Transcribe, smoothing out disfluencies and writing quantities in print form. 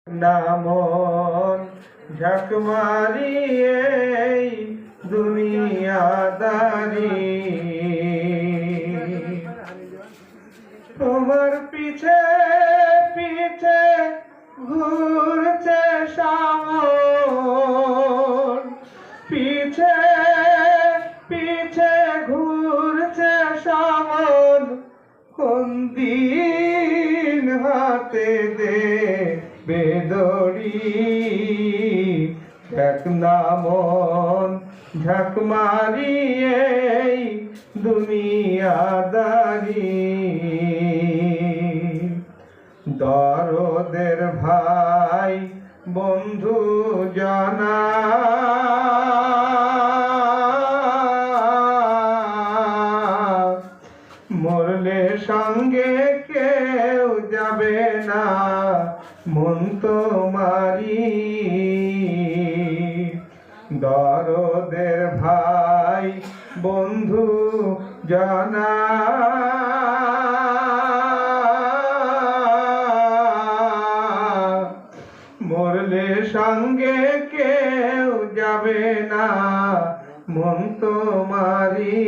নামন ঝাঁক মারিয়ে দুনিয়াদারি তোমার পিছে পিছে ঘুরছে সামন পিছে পিছে ঘুরছে সামন কোন দিন হাতে দে বেদরি এক নামন ঝাঁক মারিয়ে দুনিয়াদারি দরদের ভাই বন্ধু জানা মরলে সঙ্গে কেউ যাবে না মন তোমারি দরদের ভাই বন্ধু জানা মরলে সঙ্গে কেউ যাবে না মন তোমারি